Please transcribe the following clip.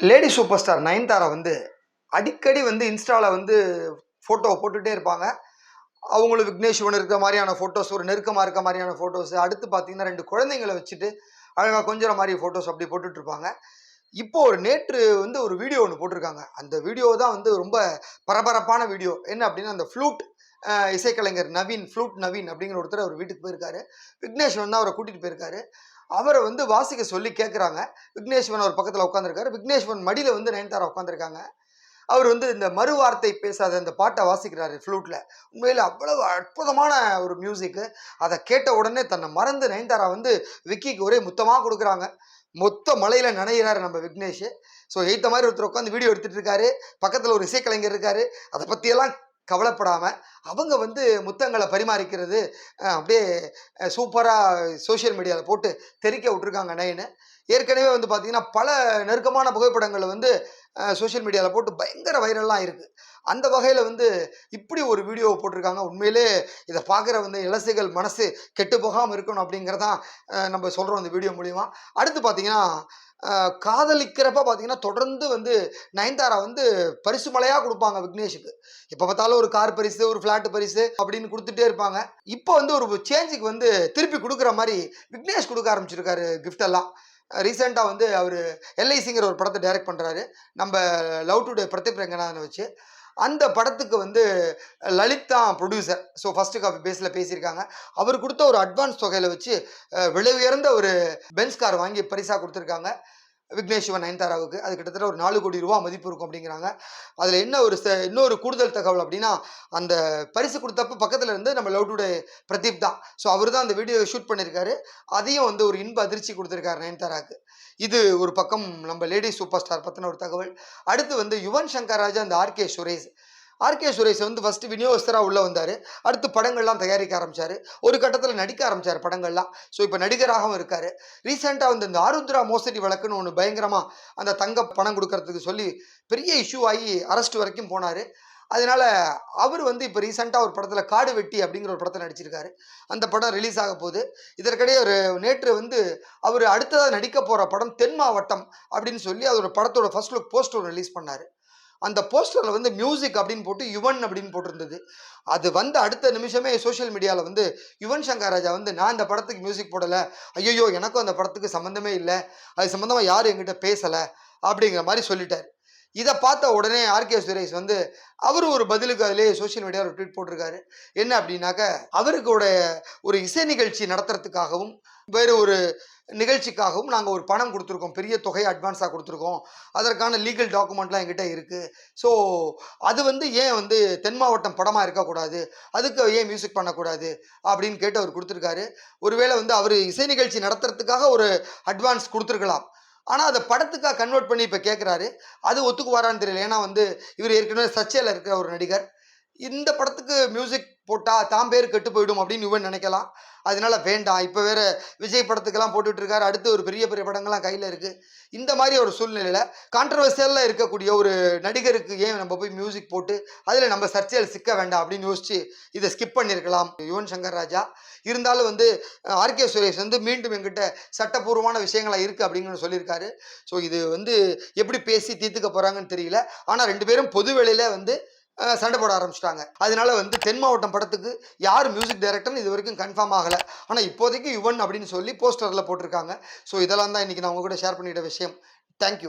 Lady super star Nayanthara வந்து அடிக்கடி வந்து இன்ஸ்டாவில் வந்து ஃபோட்டோ போட்டுகிட்டே இருப்பாங்க. அவங்களுக்கு விக்னேஷ் சிவன் இருக்கிற மாதிரியான ஃபோட்டோஸ், ஒரு நெருக்கமாக இருக்க மாதிரியான ஃபோட்டோஸ், அடுத்து பார்த்தீங்கன்னா 2 குழந்தைங்கள வச்சுட்டு அழகாக கொஞ்சுற மாதிரி ஃபோட்டோஸ் அப்படி போட்டுட்டு இருப்பாங்க. இப்போ ஒரு நேற்று வந்து ஒரு வீடியோ ஒன்று போட்டிருக்காங்க. அந்த வீடியோ தான் வந்து ரொம்ப பரபரப்பான வீடியோ. என்ன அப்படின்னா அந்த ஃப்ளூட் இசைக்கலைஞர் நவீன், ஃப்ளூட் நவீன் அப்படிங்கிற ஒருத்தர் அவர் வீட்டுக்கு போயிருக்காரு. விக்னேஷ் சிவன் தான் அவரை கூட்டிட்டு போயிருக்காரு. அவரை வந்து வாசிக்க சொல்லி கேட்குறாங்க. விக்னேஷ்வன் அவர் பக்கத்தில் உட்காந்துருக்காரு. விக்னேஷ்வன் மடியில் வந்து நயன்தாரா உட்காந்துருக்காங்க. அவர் வந்து இந்த மறுவார்த்தை பேசாத அந்த பாட்டை வாசிக்கிறாரு ஃப்ளூட்ல. உண்மையில அவ்வளவு அற்புதமான ஒரு மியூசிக்கு. அதை கேட்ட உடனே தன்னை மறந்து நயன்தாரா வந்து விக்கிக்கு ஒரே முத்தமாக கொடுக்குறாங்க. மொத்த மலையில நனைகிறாரு நம்ம விக்னேஷ். ஸோ எய்த்த மாதிரி ஒருத்தர் உட்காந்து வீடியோ எடுத்துட்டு இருக்காரு. பக்கத்தில் ஒரு இசைக்கலைஞர் இருக்காரு. அதை பற்றியெல்லாம் கவலைப்படாம அவங்க வந்து முத்தங்களை பரிமாறிக்கிறது அப்படியே சூப்பராக சோஷியல் மீடியாவில் போட்டு தெறிக்க விட்டுருக்காங்க நயனு. ஏற்கனவே வந்து பார்த்தீங்கன்னா பல நெருக்கமான புகைப்படங்களை வந்து சோஷியல் மீடியாவில் போட்டு பயங்கர வைரல்லாம் இருக்குது. அந்த வகையில் வந்து இப்படி ஒரு வீடியோவை போட்டிருக்காங்க. உண்மையிலே இதை பார்க்குற வந்து இளசுகள் மனசு கெட்டு போகாமல் இருக்கணும் அப்படிங்கிறதான் நம்ம சொல்கிறோம் இந்த வீடியோ மூலிமா. அடுத்து பார்த்தீங்கன்னா காதலிக்கிறப்ப பார்த்தீங்கன்னா தொடர்ந்து வந்து நயன்தாரா வந்து பரிசு மழையாக கொடுப்பாங்க விக்னேஷுக்கு. எப்போ பார்த்தாலும் ஒரு கார் பரிசு, ஒரு ஃப்ளாட் பரிசு அப்படின்னு கொடுத்துட்டே இருப்பாங்க. இப்போ வந்து ஒரு சேஞ்சுக்கு வந்து திருப்பி கொடுக்குற மாதிரி விக்னேஷ் கொடுக்க ஆரம்பிச்சிருக்காரு கிஃப்ட் எல்லாம். ரீசெண்டாக வந்து அவர் எல்ஐசிங்கிற ஒரு படத்தை டைரக்ட் பண்ணுறாரு. நம்ம லவ் டுடே பிரதீப் ரங்கநாதனை வச்சு. அந்த படத்துக்கு வந்து லலித் தான் ப்ரொடியூசர். ஸோ ஃபஸ்ட்டு காப்பி பேஸில் பேசியிருக்காங்க. அவர் கொடுத்த ஒரு அட்வான்ஸ் தொகையில் வச்சு விலை உயர்ந்த ஒரு பென்ஸ் கார் வாங்கி பரிசாக கொடுத்துருக்காங்க விக்னேஷ் சிவன் நயன்தாராவுக்கு. அது கிட்டத்தட்ட ஒரு 4 கோடி ரூபா மதிப்பு இருக்கும் அப்படிங்கிறாங்க. அதில் என்ன ஒரு இன்னொரு கூடுதல் தகவல் அப்படின்னா, அந்த பரிசு கொடுத்தப்ப பக்கத்தில் இருந்து நம்ம லவ் டுடே பிரதீப் தான். ஸோ அவர் தான் அந்த வீடியோ ஷூட் பண்ணியிருக்காரு. அதையும் வந்து ஒரு இன்ப அதிர்ச்சி கொடுத்துருக்காரு நயன்தாராவுக்கு. இது ஒரு பக்கம் நம்ம லேடி சூப்பர் ஸ்டார் பற்றின ஒரு தகவல். அடுத்து வந்து யுவன் சங்கர் ராஜா, அந்த ஆர்கே சுரேஷ் வந்து ஃபஸ்ட்டு விநியோகஸ்தராக உள்ளே வந்தார். அடுத்து படங்கள்லாம் தயாரிக்க ஆரம்பித்தார். ஒரு கட்டத்தில் நடிக்க ஆரம்பித்தார் படங்கள்லாம். ஸோ இப்போ நடிகராகவும் இருக்கார். ரீசெண்டாக வந்து இந்த ஆருத்ரா மோசடி வழக்குன்னு ஒன்று பயங்கரமாக அந்த தங்க பணம் கொடுக்கறதுக்கு சொல்லி பெரிய இஷ்யூ ஆகி அரெஸ்ட் வரைக்கும் போனார். அதனால அவர் வந்து இப்போ ரீசெண்டாக ஒரு படத்தில் காடு வெட்டி அப்படிங்கிற ஒரு படத்தை நடிச்சிருக்காரு. அந்த படம் ரிலீஸ் ஆக போகுது. இதற்கிடையே ஒரு நேற்று வந்து அவர் அடுத்ததாக நடிக்க போகிற படம் தென் மாவட்டம் அப்படின்னு சொல்லி அதோட படத்தோட ஃபர்ஸ்ட் லுக் போஸ்டர் ரிலீஸ் பண்ணார். அந்த போஸ்டரில் வந்து மியூசிக் அப்படின்னு போட்டு யுவன் அப்படின்னு போட்டிருந்தது. அது வந்து அடுத்த நிமிஷமே சோஷியல் மீடியாவில் வந்து யுவன் சங்கர் ராஜா வந்து நான் இந்த படத்துக்கு மியூசிக் போடலை, ஐயோ எனக்கும் அந்த படத்துக்கு சம்மந்தமே இல்லை, அது சம்மந்தமாக யாரும் என்கிட்ட பேசலை அப்படிங்கிற மாதிரி சொல்லிட்டார். இதை பார்த்த உடனே ஆர்கே சுரேஷ் வந்து அவர் ஒரு பதிலுக்கு அதிலே சோஷியல் மீடியாவில் ஒரு ட்வீட் போட்டிருக்காரு. என்ன அப்படின்னாக்க, அவருக்கு ஒரு இசை நிகழ்ச்சி நடத்துறதுக்காகவும் வேறு ஒரு நிகழ்ச்சிக்காகவும் நாங்கள் ஒரு பணம் கொடுத்துருக்கோம், பெரிய தொகையை அட்வான்ஸாக கொடுத்துருக்கோம். அதற்கான லீகல் டாக்குமெண்ட்லாம் என்கிட்ட இருக்குது. ஸோ அது வந்து ஏன் வந்து தென் மாவட்டம் படமாக இருக்கக்கூடாது, அதுக்கு ஏன் மியூசிக் பண்ணக்கூடாது அப்படின்னு கேட்டு அவர் கொடுத்துருக்காரு. ஒருவேளை வந்து அவர் இசை நிகழ்ச்சி நடத்துறதுக்காக ஒரு அட்வான்ஸ் கொடுத்துருக்கலாம். ஆனால் அதை படத்துக்காக கன்வெர்ட் பண்ணி இப்போ கேட்குறாரு. அது ஒத்துக்குவாரான்னு தெரியல. ஏன்னா வந்து இவர் ஏற்கனவே சர்ச்சையில் இருக்கிற ஒரு நடிகர். இந்த படத்துக்கு மியூசிக் போட்டால் தான் பேர் கெட்டு போயிடும் அப்படின்னு இவன் நினைக்கலாம். அதனால வேண்டாம். இப்போ வேற விஜய் படத்துக்கெல்லாம் போட்டுட்டு இருக்காரு. அடுத்து ஒரு பெரிய பெரிய படங்கள்லாம் கையில் இருக்குது. இந்த மாதிரி ஒரு சூழ்நிலையில் கான்ட்ரவர்சியலில் இருக்கக்கூடிய ஒரு நடிகருக்கு ஏன் நம்ம போய் மியூசிக் போட்டு அதில் நம்ம சர்ச்சையில் சிக்க வேண்டாம் அப்படின்னு யோசிச்சு இதை ஸ்கிப் பண்ணியிருக்கலாம் யுவன் சங்கர் ராஜா. இருந்தாலும் வந்து ஆர்கே சுரேஷ் வந்து மீண்டும் எங்கிட்ட சட்டப்பூர்வமான விஷயங்களாக இருக்குது அப்படிங்கிற சொல்லியிருக்காரு. ஸோ இது வந்து எப்படி பேசி தீர்த்துக்க போகிறாங்கன்னு தெரியல. ஆனால் 2 பேரும் பொது வேளையில் வந்து சண்டை போட ஆரம்பிச்சிட்டாங்க. அதனால வந்து தென் மாவட்டம் படத்துக்கு யார் மியூசிக் டைரக்டர்னு இது வரைக்கும் கன்ஃபார்ம் ஆகலை. ஆனால் இப்போதைக்கு யுவன் அப்படின்னு சொல்லி போஸ்டரில் போட்டிருக்காங்க. ஸோ இதெல்லாம் தான் இன்றைக்கி நான் உங்க கூட ஷேர் பண்ணிட்ட விஷயம். தேங்க்யூ.